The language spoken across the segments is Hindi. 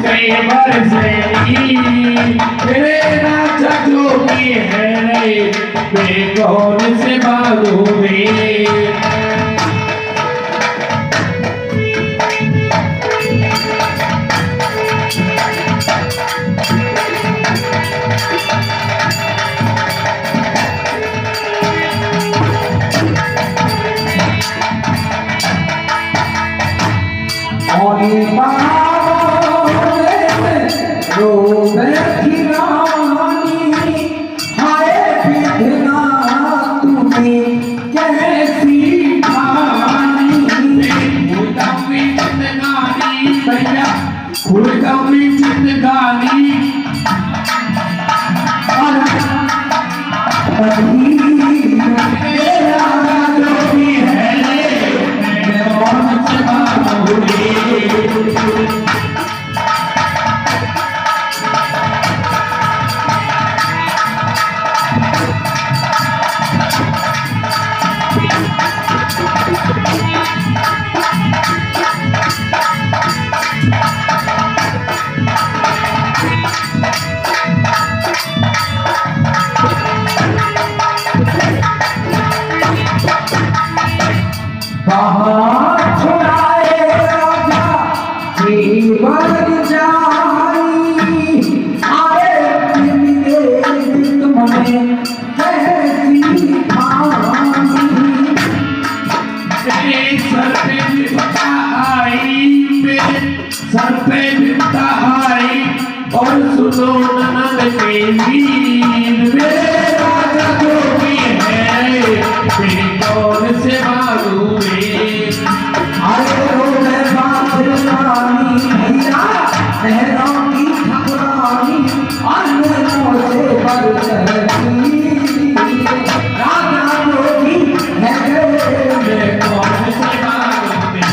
से बरसेगी मेरे राजा जोगी है रे मैं कौन से मालूम सर पे बिपता आई और सुनो ननद के वीर मेरे राजा जोगी है फिर कौन से मालूम अरे रो मैं बात रानी भैया लहरों की ठकुरानी अन्नों से बरसती राजा जोगी है मैं कौन से मालूम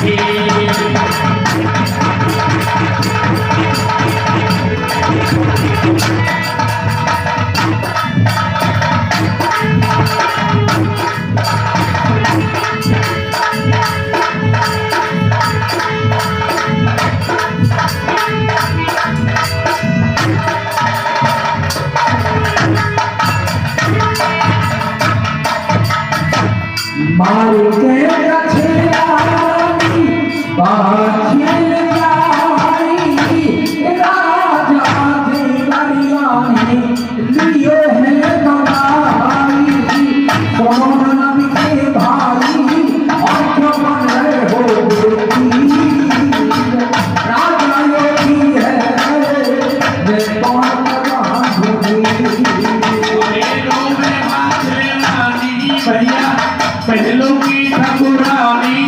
पहलों की ठकुरानी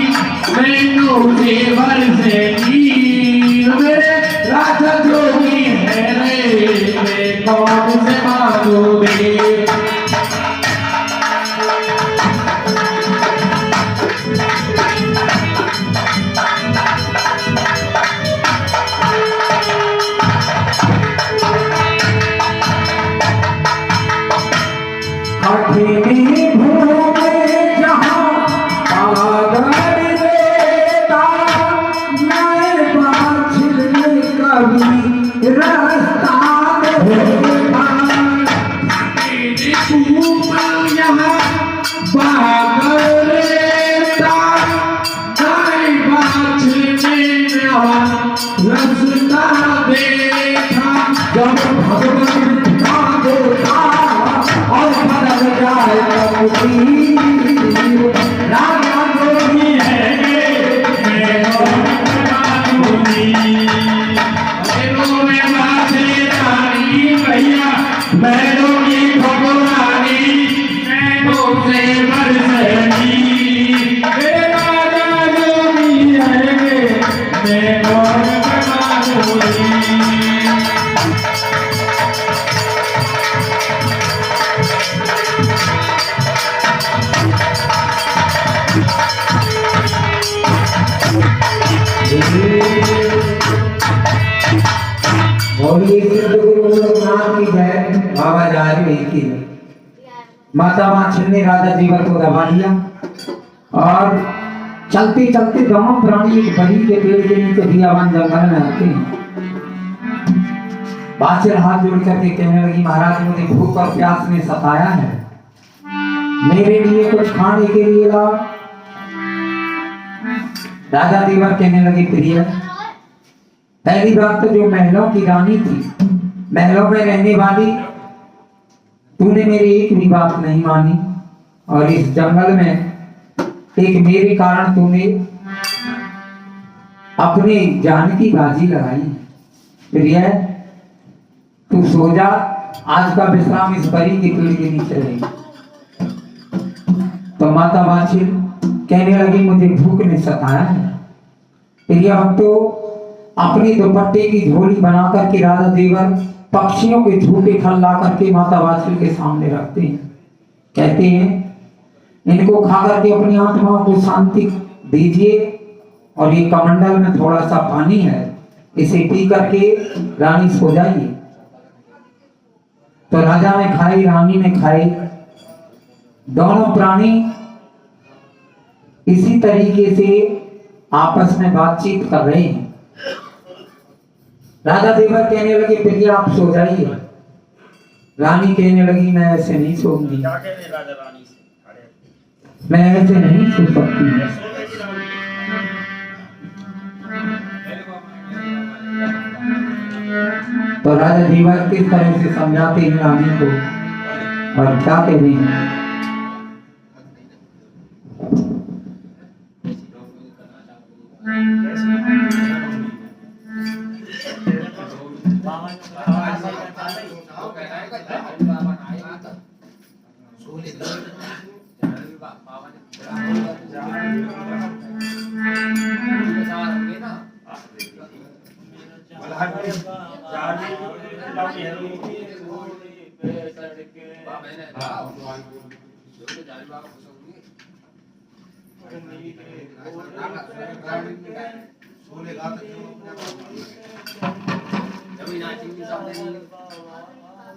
मैनू देवर से मेरे राजा जोगी है रे मैं कौन से मालूम माता माछिल ने राजा जीवन को दबा लिया और चलते चलते दोनों प्राणी एक बड़ी के पेड़ के नीचे दियावान जंगल में आते हैं। बादशाह हाथ जोड़ करके कहने लगी, महाराज मुझे भूख और प्यास ने सताया है, मेरे लिए कुछ खाने के लिए लाओ। राजा देवर कहने लगे, प्रिय, पहली बात तो जो महलों की रानी थी, महलों में रहने वाली, तूने मेरी एक भी बात नहीं मानी, और इस जंगल में एक मेरे कारण तूने अपनी जान की बाजी लगाई। प्रिय, तू सो जा, आज का विश्राम इस परी के पेड़ के नीचे रहेगा। तो माता वाछिल कहने लगी, मुझे भूख ने सताया है। प्रिय भक्तों, अपनी दुपट्टे की झोली बना करके राजा देवर पक्षियों के झूठे फल ला करके माता वाछिल के सामने रखते हैं। कहते हैं, इनको खा करके अपनी आत्मा को शांति दीजिए, और ये कमंडल में थोड़ा सा पानी है, इसे पी करके रानी सो जाइए। तो राजा ने खाई, रानी ने खाई, दोनों प्राणी इसी तरीके से आपस में बातचीत कर रहे हैं। राजा देवर कहने लगे, प्रिय आप सो जाइए। रानी कहने लगी, मैं ऐसे नहीं सोऊंगी, मैं ऐसे नहीं सो सकती। तो राजा देवर किस तरह से समझाते हैं रानी को, और क्या कहते हैं।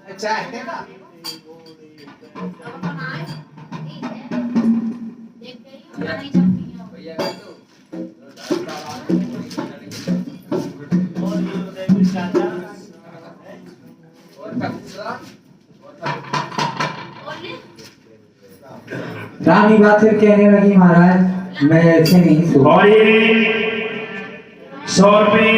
अच्छा है ना, रानी वाछिल कहने लगी, महाराज मैं ऐसे नहीं सो। और ये 100 रुपये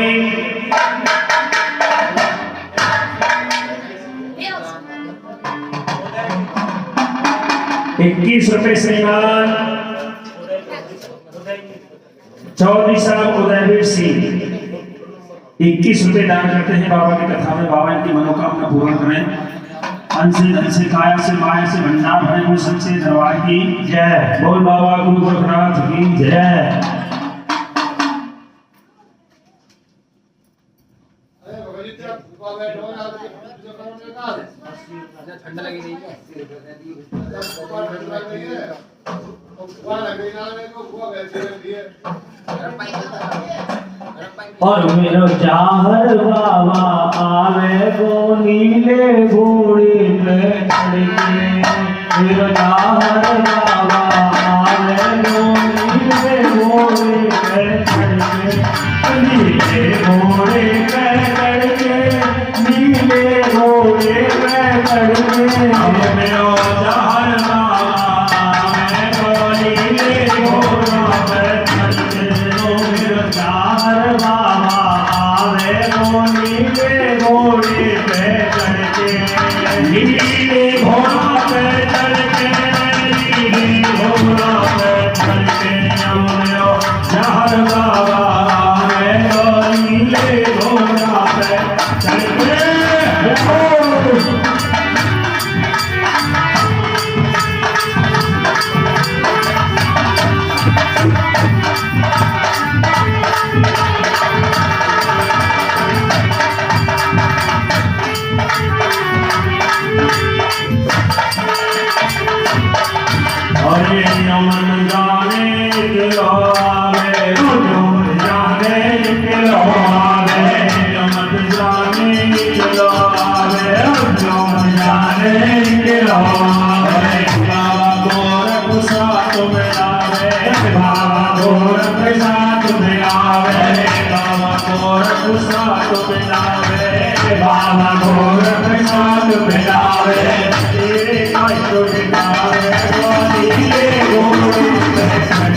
21 रुपये श्रीमान चौधरी साहब उदयवीर सिंह 21 रुपये दान करते हैं बाबा की कथा में। बाबा इनकी मनोकामना पूर्ण करें। अन्न से धन से काया से माया से भंडार भरे वो सबसे दरबार की जय। बोल बाबा गुरु गोरखनाथ की जय। ठंडा लगी नहीं है, और मेरो चाहर बाबा आवे गो नीले घोड़े पे चढ़ के। मेरो चाहर बाबा आवे गो नीले घोड़े पे चढ़ के। नीले घोड़े पे चढ़ के, नीले घोड़े पे चढ़ के। मेरो चाहर बाबा आवे गो नीले घोड़े पे चढ़ के। मेरो चाहर बाबा आवे गो नीले घोड़े पे चढ़ के। नीले घोड़ा पे चढ़ के, नीले घोड़ा पे चढ़ के। मेरो चाहर बाबा आवे गो नीले घोड़ा पे चढ़ के। अरे नमन जाने के आवे, नमन जाने के आवे, नमन जाने के आवे, नमन जाने के आवे। बाबा गोरख साथ में आवे, बाबा गोरख साथ में आवे, बाबा गोरख साथ में आवे। बाबा गोरखनाथ बिलावे तेरे कष्ट मिटावे नीले घोड़े पे चढ़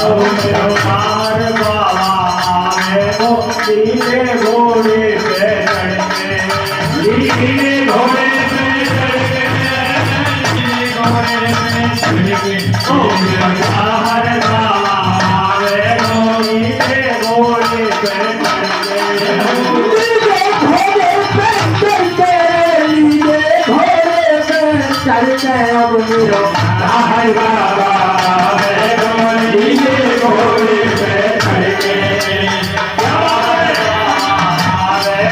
ओ मेरा मार बाबा आवे वो नीले घोड़े पे चढ़ के नीले घोड़े पे चढ़ के नीले घोड़े पे चढ़ के ओ मेरा मार बाबा आवे वो नीले घोड़े पे चढ़ चलते अब मेरो हर बाबा है नीले घोड़े पे चढ़ के नीले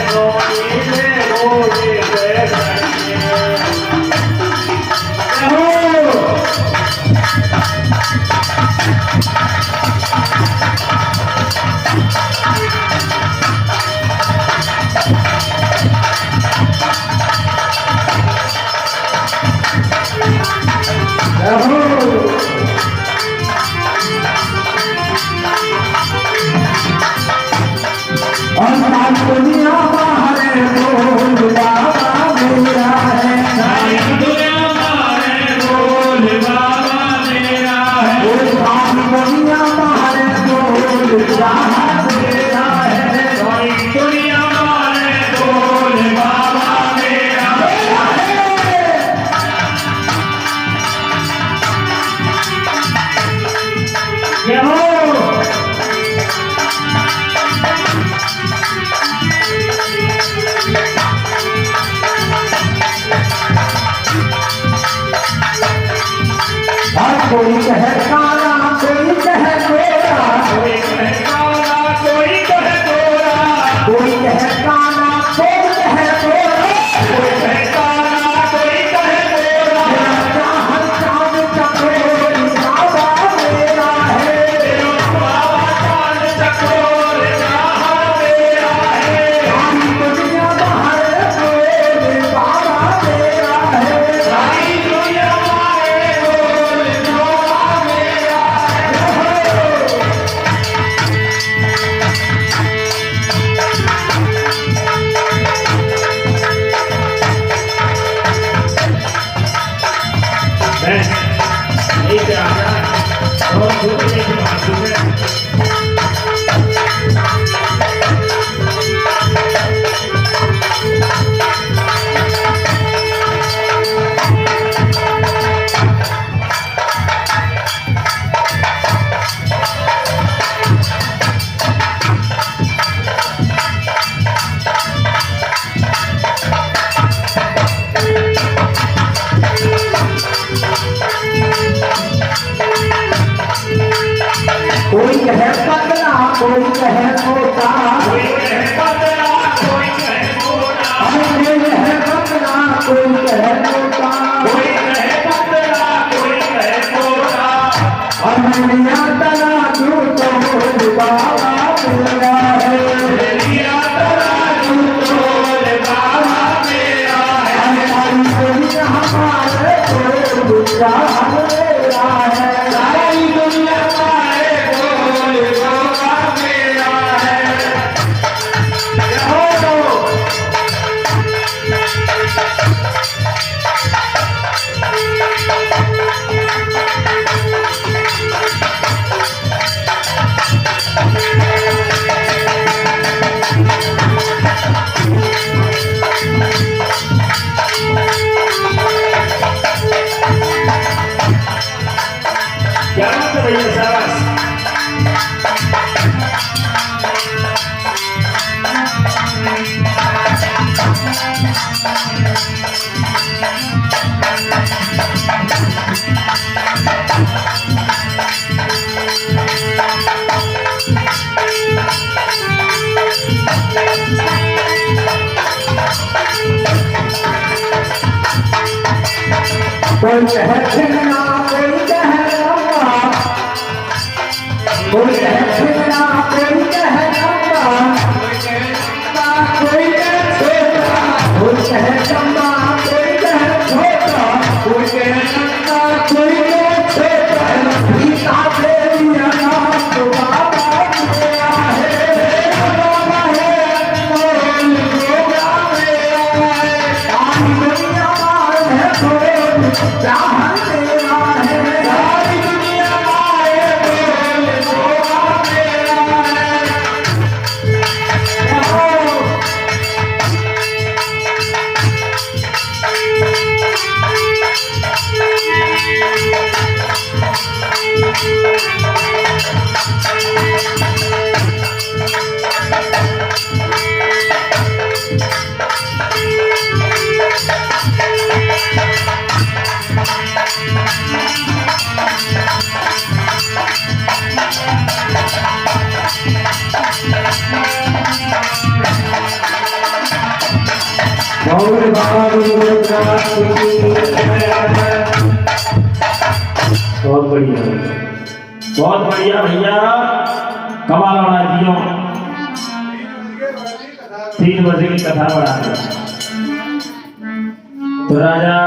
घोड़े पे चढ़ दुनिया बाहर बोल बाबा मेरा है दुनिया मारे बोल बाबा मेरा है दुनिया बाहर बोल बाबा मेरा है दुनिया मारे बोल बाबा मेरा क्या हो कोई कहे काला कोई कहे गोरा कोई कहे काला कोई कहे गोरा कोई कहे काला कोई कहे गोरा कोई कहे काला कोई कहे गोरा चाहत चांद चकोर बाबा मेरा है बाबा चांद चकोर जहाँ मेरा है दुनिया बाहर बोल बाबा मेरा है सारी दुनिया मारे बोल बाबा मेरा है एक आजा और दूसरे की बात है कोई कहे पतला कोई कहे मोटा कोई कहे पतला कोई कहे मोटा कोई कहे पतला कोई कहे मोटा कोई कहे पतला कोई कहे मोटा और मैंने तला तू तो बोल बाबा मेरा है लिया तरा तू तोल बाबा मेरा है हमारी दुनिया हमारे बोल बाबा मेरा है सारी दुनिया मारे बोल बाबा मेरा है हो क्या बात है भैया शाबाश कोई कहे खिलना कोई कहे लंबा कोई कहे खिलना कोई कहे लंबा कोई कहे छोटा कोई कहे लंबा कोई कहे छोटा कोई कहे लंबा कोई कहे छोटा गीता दे दिया नाम तो बाबा मेरा है बाबा है बोल बाबा ब्राह्मण मेरा है, सारी दुनिया आए बोले सोहा मेरा है। गौर बाबा गुरुनाथ की बहुत बढ़िया, बहुत बढ़िया भैया, कमाल बना दियो। 3 बजे की कथा बढ़ा दी। तो राजा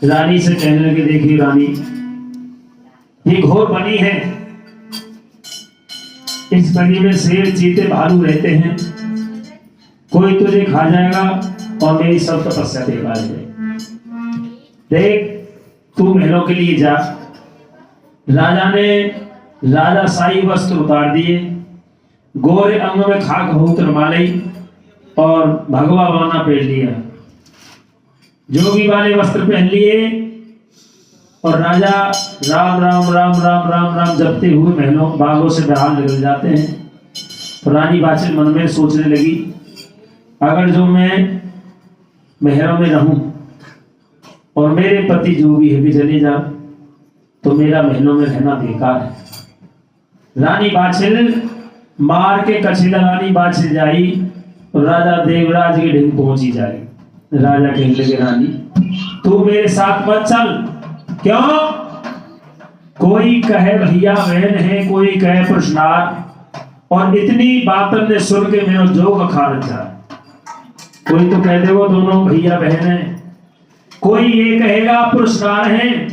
रानी से कहने लगे, देखिए रानी, ये घोर बनी है, इस बनी में शेर चीते भालू रहते हैं, कोई तुझे खा जाएगा और मेरी सब तपस्या बेकार है। देख, तू महलों के लिए जा। राजा ने राजाशाही वस्त्र उतार दिए, गोरे अंग में खाक बहुत रमालई और भगवा बाना पहन लिया, जोगी वाले वस्त्र पहन लिए और राजा राम राम राम राम राम राम जपते हुए महलों बागों से बाहर निकल जाते हैं। तो रानी बाछिल मन में सोचने लगी, अगर जो मैं महलों में रहूं और मेरे पति जो भी है भी चले जा, तो मेरा महलों में रहना बेकार है। रानी बाछिल मार के कछिला रानी बाछिल जाई और राजा देवराज के ढंग पहुंची जाए। राजा कहने लगे, रानी तू मेरे साथ मत चल। क्यों? कोई कहे भैया बहन है, कोई कहे प्रश्नार, और इतनी बातन ने सुन के मेरा जोग खारज जा। कोई तो कह दे वो दोनों भैया बहन है, कोई ये कहेगा पुरस्कार है।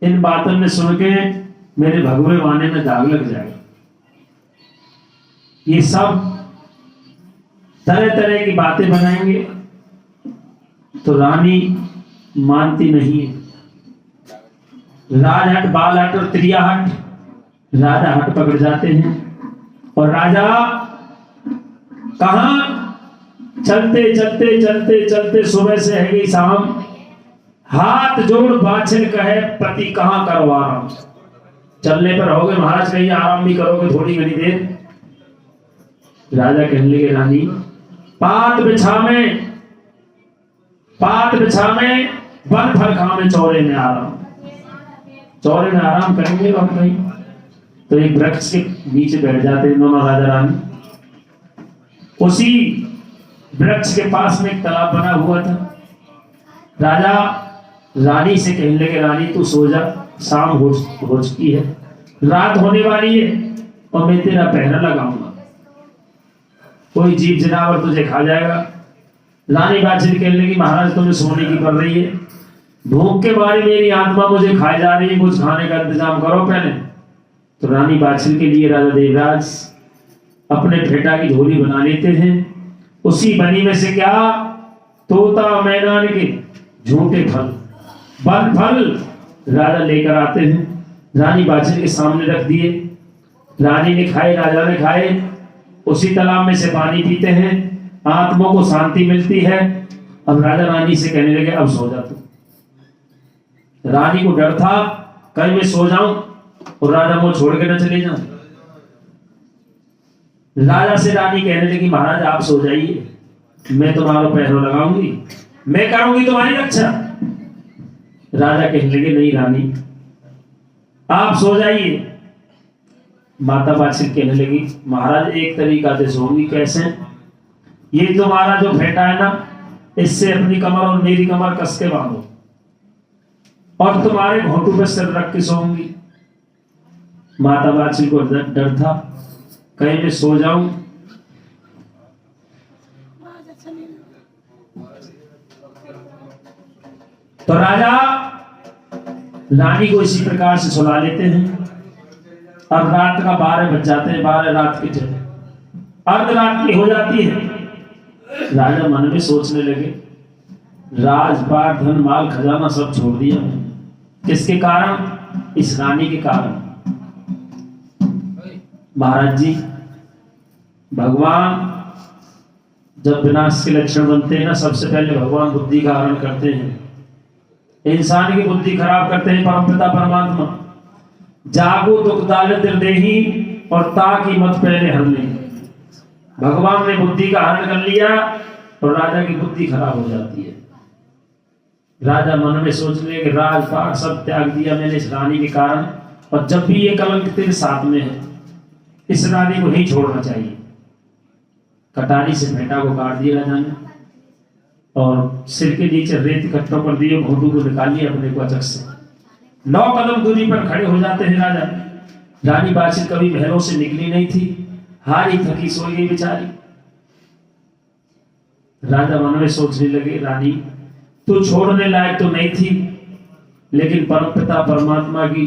इन बातों में सुन के मेरे भगवे वाने में दाग लग जाएगा। ये सब तरह तरह की बातें बनाएंगे। तो रानी मानती नहीं है। राजहट, बालहट और त्रियाहट, राजा हट पकड़ जाते हैं और राजा कहां चलते चलते चलते चलते सुबह से है गई शाम, हाथ जोड़ बाछिल कहे पति कहां करो आराम। चलने पर होगे महाराज, कहीं आराम भी करोगे थोड़ी घनी देर। राजा कहने लगे, रानी पात बिछा में वन फल खा में चौरे में आराम करेंगे। और नहीं तो एक वृक्ष के नीचे बैठ जाते हैं दोनों राजा रानी। उसी वृक्ष के पास में एक तालाब बना हुआ था। राजा रानी से कहने लगे, रानी तू सो जा, शाम हो चुकी है, रात होने वाली है और मैं तेरा पहरा लगाऊंगा, कोई जीव जनावर तुझे खा जाएगा। रानी बाछिल कहने लगी, महाराज तुम्हें सोने की पड़ रही है, भूख के मारे मेरी आत्मा मुझे खाए जा रही है, कुछ खाने का इंतजाम करो पहले। तो रानी बाछिल के लिए राजा देवराज अपने फेटा की झोली बना लेते हैं। उसी बनी में से क्या तोता मैदान के झूठे फल, वन फल राजा लेकर आते हैं, रानी बाछिल के सामने रख दिए। रानी ने खाए, राजा ने खाए। उसी तालाब में से पानी पीते हैं, आत्मा को शांति मिलती है। अब राजा रानी से कहने लगे, अब सो जा तू। रानी को डर था कहीं मैं सो जाऊं और राजा को छोड़ के न चले जाऊं। राजा से रानी कहने लगी, महाराज आप सो जाइए, मैं तुम्हारा पहरा लगाऊंगी, मैं करूंगी तुम्हारी रक्षा। राजा कहने लगे, नहीं रानी आप सो जाइए। माता बाछिल कहने लगी, महाराज एक तरीका से सोऊंगी। कैसे? ये तुम्हारा जो फेटा है ना, इससे अपनी कमर और मेरी कमर कस के बांधो और तुम्हारे घोंटू पे सिर रख के सोऊंगी। माता बाछिल को डर था कहीं मैं सो जाऊं। तो राजा रानी को इसी प्रकार से सुला लेते हैं। अब रात का 12 बज जाते हैं, 12 रात के अर्धरात की हो जाती है। राजा मन में सोचने लगे, राजपाट धन माल खजाना सब छोड़ दिया। किसके कारण? इस रानी के कारण। महाराज जी, भगवान जब विनाश के लक्षण बनते हैं ना, सबसे पहले भगवान बुद्धि का हरण करते हैं, इंसान की बुद्धि खराब करते हैं। परमपिता परमात्मा जागो दुख दारिद्र देही और ताकि मत पहले हर ले। भगवान ने बुद्धि का हरण कर लिया और राजा की बुद्धि खराब हो जाती है। राजा मन में सोच ले कि राजपाट सब त्याग दिया मैंने इस रानी के कारण, और जब भी ये कलंक तेरे साथ में है, इस रानी को नहीं छोड़ना चाहिए। कटारी से फेंटा को काट दिया राजा ने और सिर के नीचे रेत इकट्ठा कर दिए, घोटू को निकाल लिया अपने को अचक से। 9 कदम दूरी पर खड़े हो जाते हैं राजा। रानी बादशाह कभी महलों से निकली नहीं थी, हारी थकी सोई गई बेचारी। राजा मन में सोचने लगे, रानी तू छोड़ने लायक तो नहीं थी, लेकिन परमपिता परमात्मा की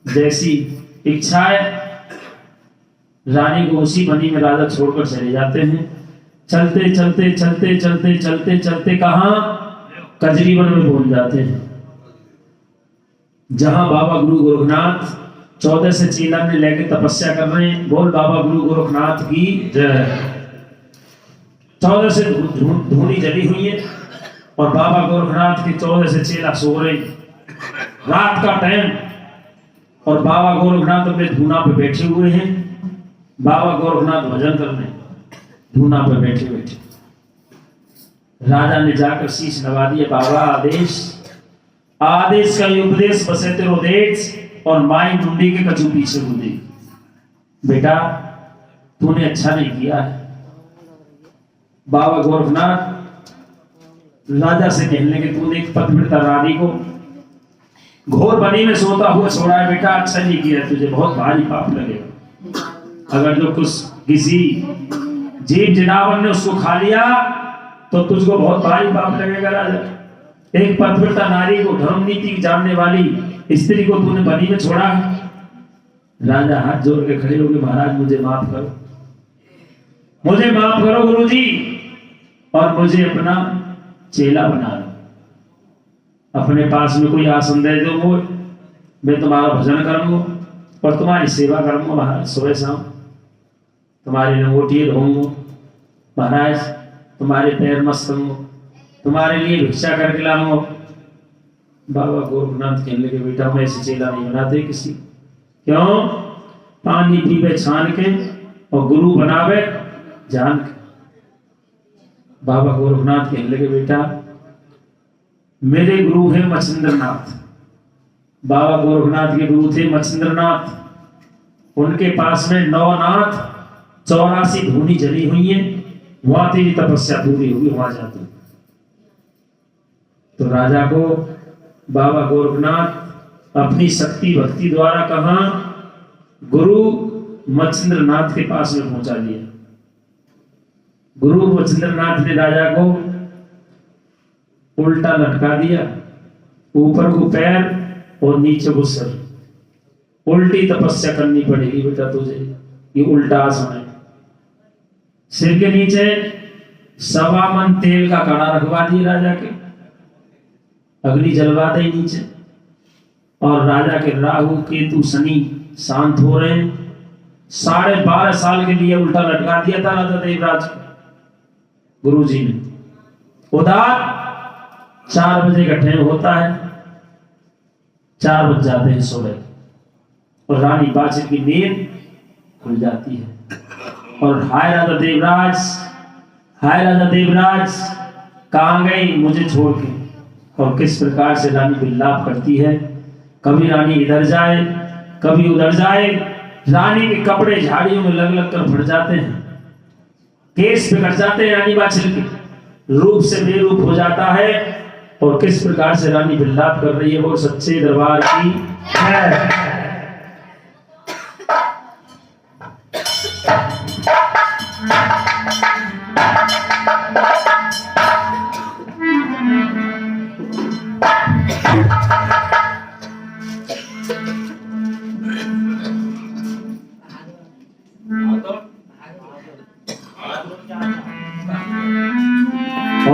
जैसी इच्छा है, रानी को उसी बनी में राजा छोड़कर चले जाते हैं। चलते चलते चलते चलते चलते चलते कहां? कजरी वन में पहुंच जाते हैं, जहां बाबा गुरु गोरखनाथ 14 से चीला में लेके तपस्या कर रहे हैं। बोल बाबा गुरु गोरखनाथ की जय। 14 से धूनी जली हुई है और बाबा गोरखनाथ के 14 से चेला सो रहे, रात का टाइम, और बाबा गोरखनाथ अपने धूना पे बैठे हुए हैं। बाबा गोरखनाथ भजन करने धूना पे बैठे बैठे राजा ने जाकर शीश नवा दिया। बाबा आदेश, आदेश का उपदेश बसे तेरो देश, और माई मुंडी के कचू पीछे मुंडी। बेटा तूने अच्छा नहीं किया है। बाबा गोरखनाथ राजा से कहने के तूने एक पतिव्रता रानी को घोर बनी में सोता हुआ छोड़ा है। बेटा अच्छा नहीं किया, तुझे बहुत भारी पाप लगेगा। अगर जो कुछ किसी जीव जनावर ने उसको खा लिया तो तुझको बहुत भारी पाप लगेगा। राजा, एक पतिव्रता नारी को, धर्म नीति जानने वाली स्त्री को तूने बनी में छोड़ा है। राजा हाथ जोड़ के खड़े हो गए, महाराज मुझे माफ करो, मुझे माफ करो गुरुजी, और मुझे अपना चेला बना लो। अपने पास में कोई आसन दे दो, मैं तुम्हारा भजन करूंगा और तुम्हारी सेवा करूंगा। महाराज सुबह शाम तुम्हारी लंगोटी धोऊंगा, महाराज तुम्हारे पैर मस्त करूंगा, तुम्हारे लिए भिक्षा करके लाऊंगा। बाबा गोरखनाथ कहने लगे, बेटा मैं ऐसे चेला नहीं बनाते किसी। क्यों? पानी पीवे छान के और गुरु बनावे जान के। बाबा गोरखनाथ कहने लगे, बेटा मेरे गुरु है मच्छिंद्रनाथ। बाबा गोरखनाथ के गुरु थे मच्छिंद्रनाथ। उनके पास में 9 नाथ 84 धूनी जली हुई है, वहां तेरी तपस्या पूरी होगी, वहां जाते। तो राजा को बाबा गोरखनाथ अपनी शक्ति भक्ति द्वारा कहा गुरु मच्छिंद्रनाथ के पास में पहुंचा दिया। गुरु मच्छिंद्रनाथ ने राजा को उल्टा लटका दिया, ऊपर को पैर और नीचे को सर। उल्टी तपस्या करनी पड़ेगी बेटा तुझे, ये उल्टा आसन है। सिर के नीचे 1.25 मन तेल का कड़ा रखवा दिए राजा के, अग्नि जलवा दे नीचे, और राजा के राहु केतु शनि शांत हो रहे हैं। 12.5 साल के लिए उल्टा लटका दिया था राजा देवराज गुरु जी ने। उदार 4 बजे का टाइम होता है, 4 बज जाते हैं सुबह, और रानी बादशाह की नींद खुल जाती है। और हाय राजा देवराज, हाय राजा देवराज, कहां गई मुझे छोड़ के। और किस प्रकार से रानी विलाप करती है। कभी रानी इधर जाए, कभी उधर जाए। रानी के कपड़े झाड़ियों में लग लग कर फट जाते हैं, केस बिगड़ जाते हैं रानी बादशाह के, रूप से बेरूप हो जाता है। और किस प्रकार से रानी विलाप कर रही है, वो सच्चे दरबार की है।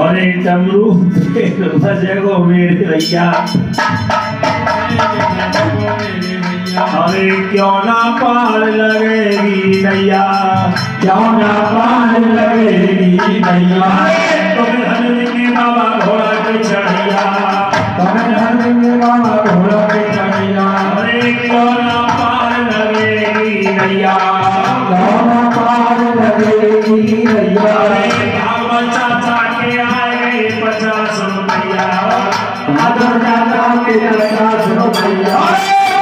और एक डमरू बजेगो मेरे भैया, अरे क्यों ना पार लगेगी नैया, क्यों ना पार लगेगी नैया, तुम्हें हर दिन बाबा घोड़ा पे चढ़ैया, तुम्हें हर दिन बाबा घोड़ा पे चढ़ैया, अरे क्यों ना पार लगेगी नैया, क्यों ना पार लगेगी नैया, भागवत चाचा के आए 50 रुपया, भागवत चाचा के 50 रुपया,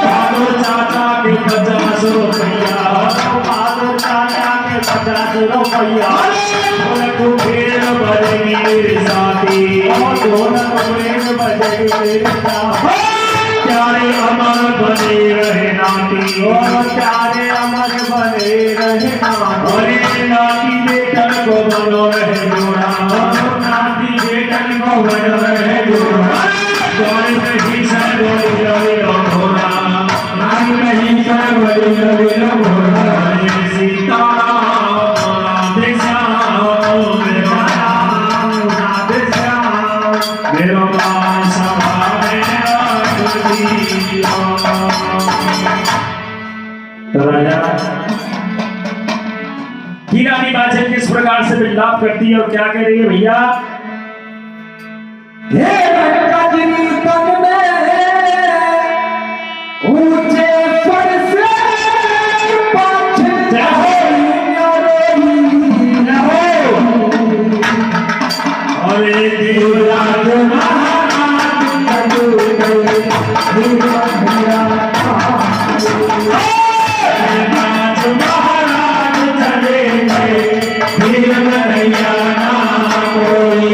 भागवत चाचा के 50 रुपया, भागवत चाचा के 50 रुपया, ढोलक फेर बजेगी मेरे साथी, ढोलक फेर बजेगी मेरे साथी, प्यारे अमर बने रहे नाती, प्यारे अमर बने रहे नाती, अरे नाती बेटन को बनो रहे जोड़ा, नाती बेटन को बनो रहे जोड़ा, जोड़े में ही सर जोड़े घोड़ा, नाती में ही सर जोड़े घोड़ा, सीताराम राधे श्याम मेरा राम राधे श्याम मेरा मान सभा मेरा तो राजा की रानी बादशाह किस प्रकार से विलाप करती है और क्या कह रही है भैया, हे कजरी तन में ऊंचे पर से पाछे अरे देवराज देवराज महाराज चले गए, वीर बनैया ना कोई।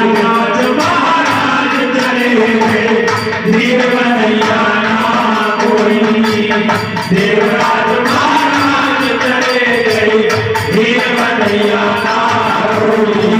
देवराज महाराज चले गए, वीर बनैया ना कोई। देवराज महाराज चले गए, वीर बनैया ना कोई।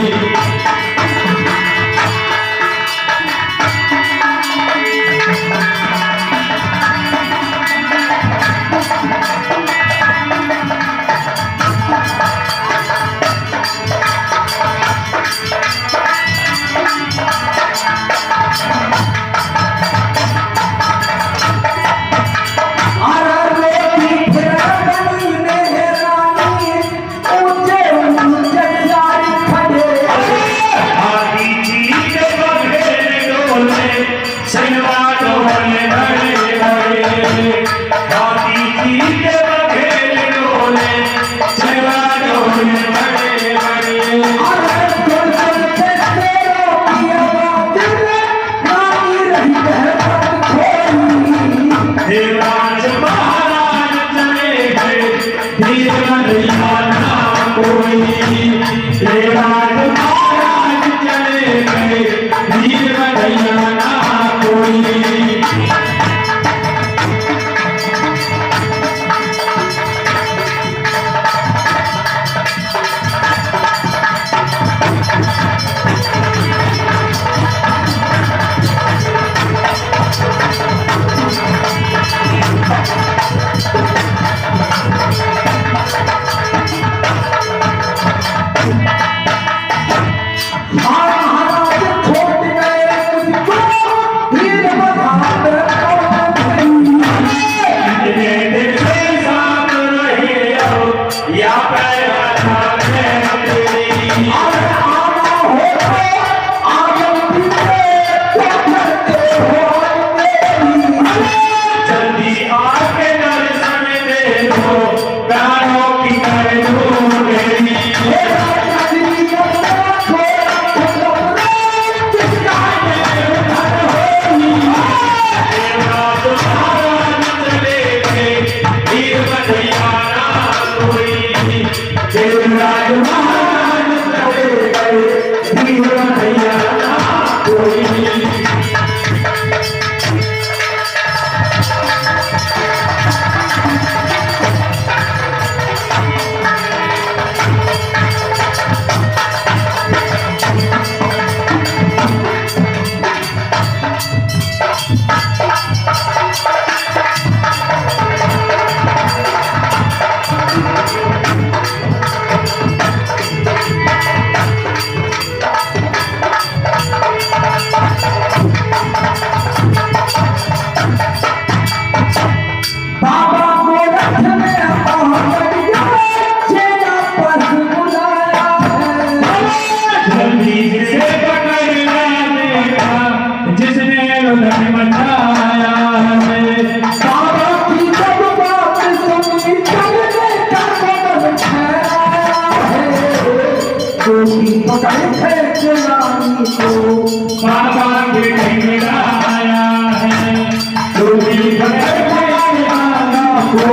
को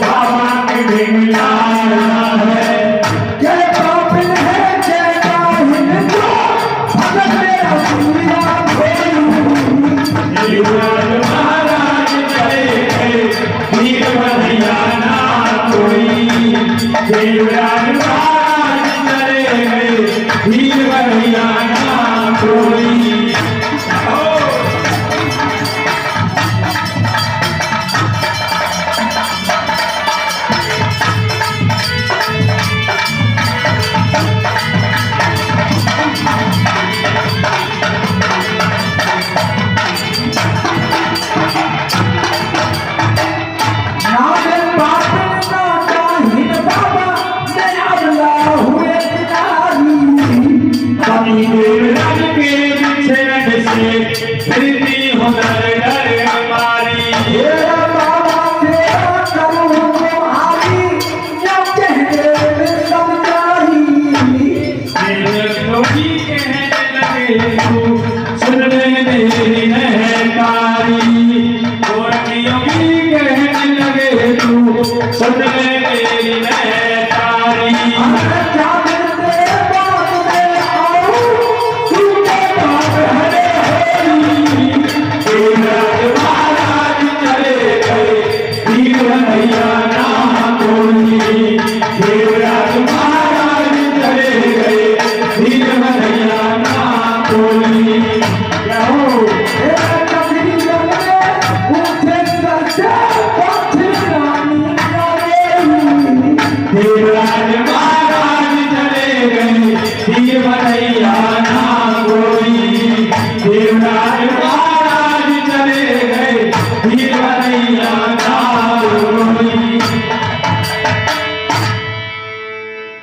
बाबा के ढिंगलाना है। जय पापिन है जय काहिन जो भगत मेरा सूर्या देवराज महाराज चले गए वीर बनैया ना कोई। देवराज महाराज चले गए वीर बनैया ना कोई। देवराज के बिछड़न से फिरती हो डर डर मारी। बाबा तेरा करूँ तो आरी क्या कहने में समझाई। लोगी कहने लगे तू सुनने मेरी नहकारी। योगी कहने लगे तू सुनने मेरी नहकारी। क्या मिलते बात में आओ तू के बात हरे होली। देवराज महाराज चले गए वीर बनैया ना कोई। देवराज महाराज चले गए वीर बनैया ना कोई। क्या हो तेरा कभी जगले उठे करते पक्षी रानी रानी। देवराज महाराज चले गए वीर बनैया ना कोई। देवराज महाराज चले गए वीर बनैया ना कोई।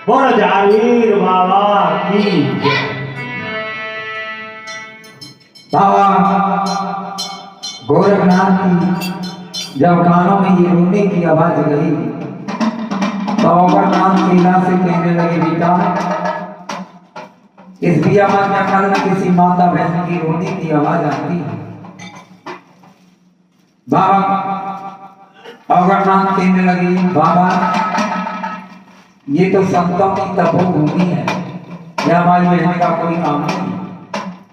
बोल जागीर बाबा की। बाबा गोरखनाथ की जब कानों में ये रोने की आवाज गई तो गोरखनाथ लीला से कहने लगे बेटा इस बियाबान जंगल में किसी माता बहन की रोने की आवाज आती है। बाबा गोरखनाथ कहने लगे बाबा ये तो संतों की तपोभूमि है, यह हमारी बहन का कोई काम नहीं।